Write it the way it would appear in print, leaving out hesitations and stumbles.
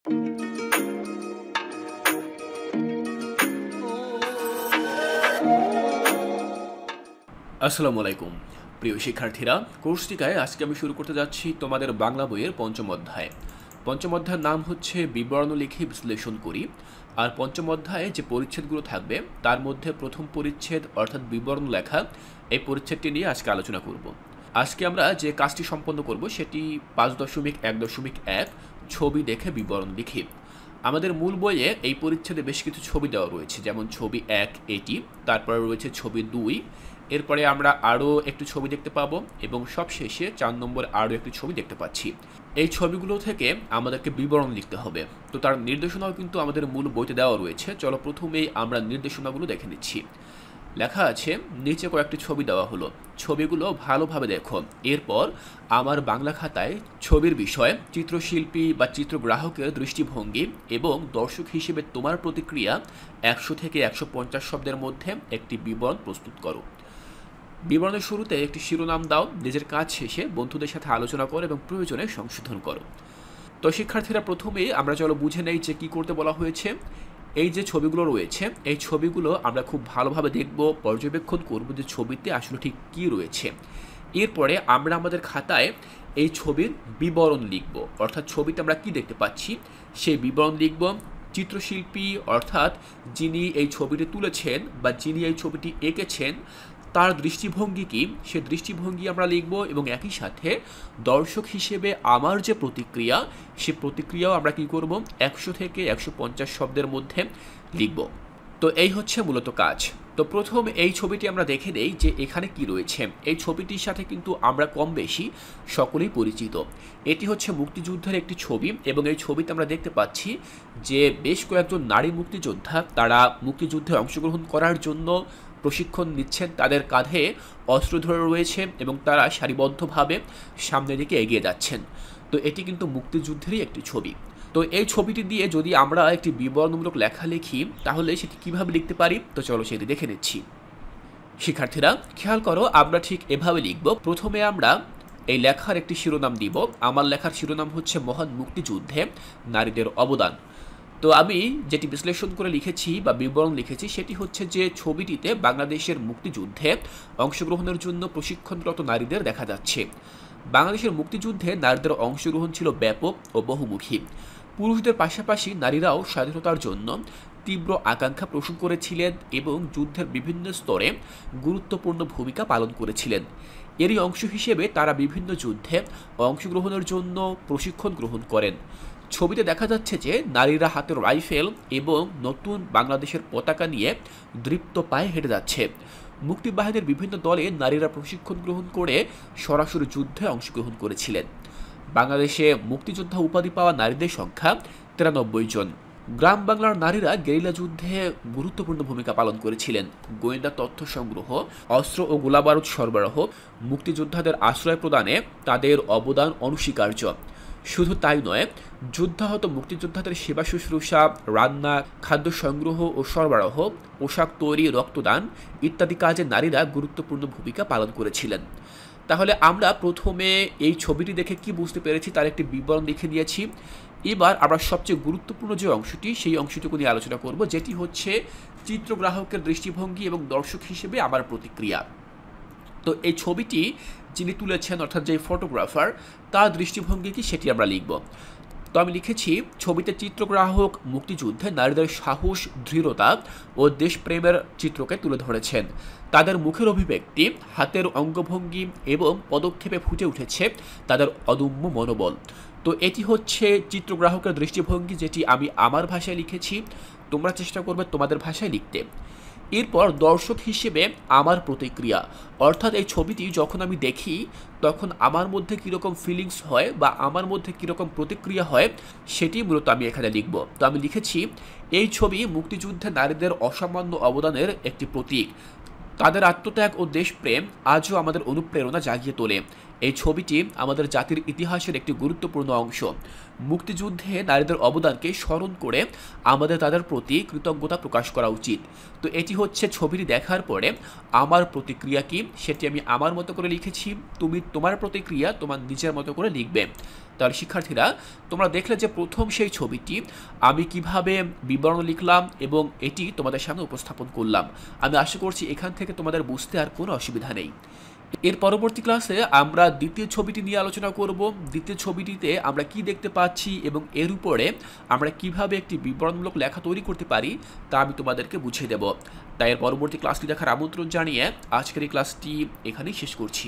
আসসালামু আলাইকুম প্রিয় শিক্ষার্থীরা, কোর্সটিকায় আজকে আমি শুরু করতে যাচ্ছি তোমাদের বাংলা বইয়ের পঞ্চম অধ্যায়। পঞ্চম অধ্যায়ের নাম হচ্ছে বিবরণ লিখে বিশ্লেষণ করি। আর পঞ্চম অধ্যায়ে যে পরিচ্ছেদগুলো থাকবে তার মধ্যে প্রথম পরিচ্ছেদ অর্থাৎ বিবরণ লেখা, এই পরিচ্ছেদটি নিয়ে আজকে আলোচনা করব। আজকে আমরা যে কাজটি সম্পন্ন করব সেটি 5.1.1 ছবি দেখে বিবরণ লিখি। আমাদের মূল বইয়ে এই পরিচ্ছেদে বেশ কিছু ছবি দেওয়া রয়েছে, যেমন ছবি 1 এটি, তারপরে রয়েছে ছবি 2, এরপরে আমরা আরও একটি ছবি দেখতে পাবো এবং সবশেষে 4 নম্বর আরও একটি ছবি দেখতে পাচ্ছি। এই ছবিগুলো থেকে আমাদেরকে বিবরণ লিখতে হবে। তো তার নির্দেশনাও কিন্তু আমাদের মূল বইতে দেওয়া রয়েছে। চলো প্রথমেই আমরা নির্দেশনাগুলো দেখে নিচ্ছি। লেখা আছে, নিচে কয়েকটি ছবি দেওয়া হলো, ছবিগুলো ভালোভাবে দেখো। এরপর আমার বাংলা খাতায় ছবির বিষয়, চিত্রশিল্পী বা চিত্রগ্রাহকের দৃষ্টিভঙ্গি এবং দর্শক হিসেবে তোমার প্রতিক্রিয়া 100 থেকে 150 শব্দের মধ্যে একটি বিবরণ প্রস্তুত করো। বিবরণের শুরুতে একটি শিরোনাম দাও, নিজের কাজ শেষে বন্ধুদের সাথে আলোচনা করো এবং প্রয়োজনে সংশোধন করো। তো শিক্ষার্থীরা, প্রথমেই আমরা চলো বুঝে নেই যে কী করতে বলা হয়েছে। এই যে ছবিগুলো রয়েছে, এই ছবিগুলো আমরা খুব ভালোভাবে দেখব, পর্যবেক্ষণ করব যে ছবিতে আসলে ঠিক কী রয়েছে। এরপরে আমরা আমাদের খাতায় এই ছবির বিবরণ লিখব, অর্থাৎ ছবিতে আমরা কি দেখতে পাচ্ছি সেই বিবরণ লিখব। চিত্রশিল্পী অর্থাৎ যিনি এই ছবিটি তুলেছেন বা যিনি এই ছবিটি এঁকেছেন তার দৃষ্টিভঙ্গি কি, সে দৃষ্টিভঙ্গি আমরা লিখব এবং একই সাথে দর্শক হিসেবে আমার যে প্রতিক্রিয়া, সে প্রতিক্রিয়াও আমরা কি করব 100 থেকে 150 শব্দের মধ্যে লিখব। তো এই হচ্ছে মূলত কাজ। তো প্রথম এই ছবিটি আমরা দেখে নেই যে এখানে কি রয়েছে। এই ছবিটির সাথে কিন্তু আমরা কম বেশি সকলেই পরিচিত। এটি হচ্ছে মুক্তিযুদ্ধের একটি ছবি এবং এই ছবিতে আমরা দেখতে পাচ্ছি যে বেশ কয়েকজন নারী মুক্তিযোদ্ধা তারা মুক্তিযুদ্ধে অংশগ্রহণ করার জন্য প্রশিক্ষণ নিচ্ছেন, তাদের কাঁধে অস্ত্র ধরে রয়েছে এবং তারা সারিবদ্ধভাবে সামনের দিকে এগিয়ে যাচ্ছেন। তো এটি কিন্তু মুক্তিযুদ্ধেরই একটি ছবি। তো এই ছবিটি দিয়ে যদি আমরা একটি বিবরণমূলক লেখা লিখি তাহলে সেটি কিভাবে লিখতে পারি, তো চলো সেটি দেখে নিচ্ছি। শিক্ষার্থীরা খেয়াল করো, আমরা ঠিক এভাবে লিখব। প্রথমে আমরা এই লেখার একটি শিরোনাম দিব। আমার লেখার শিরোনাম হচ্ছে মহান মুক্তিযুদ্ধে নারীদের অবদান। তো আমি যেটি বিশ্লেষণ করে লিখেছি বা বিবরণ লিখেছি সেটি হচ্ছে যে ছবিটিতে বাংলাদেশের মুক্তিযুদ্ধে অংশগ্রহণের জন্য প্রশিক্ষণরত নারীদের দেখা যাচ্ছে। বাংলাদেশের মুক্তিযুদ্ধে নারীদের অংশগ্রহণ ছিল ব্যাপক ও বহুমুখী। পুরুষদের পাশাপাশি নারীরাও স্বাধীনতার জন্য তীব্র আকাঙ্ক্ষা পোষণ করেছিলেন এবং যুদ্ধের বিভিন্ন স্তরে গুরুত্বপূর্ণ ভূমিকা পালন করেছিলেন। এরই অংশ হিসেবে তারা বিভিন্ন যুদ্ধে অংশগ্রহণের জন্য প্রশিক্ষণ গ্রহণ করেন। ছবিতে দেখা যাচ্ছে যে নারীরা হাতে রাইফেল এবং নতুন বাংলাদেশের পতাকা নিয়ে দৃপ্ত পায়ে হেঁটে যাচ্ছে। মুক্তিবাহিনীর বিভিন্ন দলে নারীরা প্রশিক্ষণ গ্রহণ করে সরাসরি যুদ্ধে অংশগ্রহণ করেছিলেন। বাংলাদেশে মুক্তিযোদ্ধা উপাধি পাওয়া নারীদের সংখ্যা 93 জন। গ্রাম বাংলার নারীরা গেরিলা যুদ্ধে গুরুত্বপূর্ণ ভূমিকা পালন করেছিলেন। গোয়েন্দা তথ্য সংগ্রহ, অস্ত্র ও গোলাবারুদ সরবরাহ, মুক্তিযোদ্ধাদের আশ্রয় প্রদানে তাদের অবদান অনস্বীকার্য। শুধু তাই নয়, যুদ্ধাহত মুক্তিযোদ্ধাদের সেবা শুশ্রূষা, রান্না, খাদ্য সংগ্রহ ও সরবরাহ, পোশাক তৈরি, রক্তদান ইত্যাদি কাজে নারীরা গুরুত্বপূর্ণ ভূমিকা পালন করেছিলেন। তাহলে আমরা প্রথমে এই ছবিটি দেখে কি বুঝতে পেরেছি তার একটি বিবরণ লিখে নিয়েছি। এবার আমরা সবচেয়ে গুরুত্বপূর্ণ যে অংশটি, সেই অংশটুকু নিয়ে আলোচনা করব, যেটি হচ্ছে চিত্রগ্রাহকের দৃষ্টিভঙ্গি এবং দর্শক হিসেবে আমার প্রতিক্রিয়া। তো এই ছবিটি যিনি তুলেছেন অর্থাৎ যে ফটোগ্রাফার, তার দৃষ্টিভঙ্গি কি সেটি আমরা লিখব। তো আমি লিখেছি, ছবিতে চিত্রগ্রাহক মুক্তিযুদ্ধে নারীদের সাহস, দৃঢ়তা ও দেশপ্রেমের চিত্রকে তুলে ধরেছেন। তাদের মুখের অভিব্যক্তি, হাতের অঙ্গভঙ্গি এবং পদক্ষেপে ফুটে উঠেছে তাদের অদম্য মনোবল। তো এটি হচ্ছে চিত্রগ্রাহকের দৃষ্টিভঙ্গি, যেটি আমি আমার ভাষায় লিখেছি। তোমরা চেষ্টা করবে তোমাদের ভাষায় লিখতে। এরপর দর্শক হিসেবে আমার প্রতিক্রিয়া, অর্থাৎ এই ছবিটি যখন আমি দেখি তখন আমার মধ্যে কীরকম ফিলিংস হয় বা আমার মধ্যে কীরকম প্রতিক্রিয়া হয় সেটি মূলত আমি এখানে লিখব। তো আমি লিখেছি, এই ছবি মুক্তিযুদ্ধে নারীদের অসামান্য অবদানের একটি প্রতীক। তাদের আত্মত্যাগ ও দেশপ্রেম আজও আমাদের অনুপ্রেরণা জাগিয়ে তোলে। এই ছবিটি আমাদের জাতির ইতিহাসের একটি গুরুত্বপূর্ণ অংশ। মুক্তিযুদ্ধে নারীদের অবদানকে স্মরণ করে আমাদের তাদের প্রতি কৃতজ্ঞতা প্রকাশ করা উচিত। তো এটি হচ্ছে ছবিটি দেখার পরে আমার প্রতিক্রিয়া কি সেটি আমি আমার মতো করে লিখেছি। তুমি তোমার প্রতিক্রিয়া তোমার নিজের মতো করে লিখবে। তাহলে শিক্ষার্থীরা, তোমরা দেখলে যে প্রথম সেই ছবিটি আমি কিভাবে বিবরণ লিখলাম এবং এটি তোমাদের সামনে উপস্থাপন করলাম। আমি আশা করছি এখান থেকে তোমাদের বুঝতে আর কোনো অসুবিধা নেই। এর পরবর্তী ক্লাসে আমরা দ্বিতীয় ছবিটি নিয়ে আলোচনা করব। দ্বিতীয় ছবিটিতে আমরা কি দেখতে পাচ্ছি এবং এর উপরে আমরা কিভাবে একটি বিবরণমূলক লেখা তৈরি করতে পারি তা আমি তোমাদেরকে বুঝিয়ে দেব। তাই এর পরবর্তী ক্লাসটি দেখার আমন্ত্রণ জানিয়ে আজকের এই ক্লাসটি এখানেই শেষ করছি।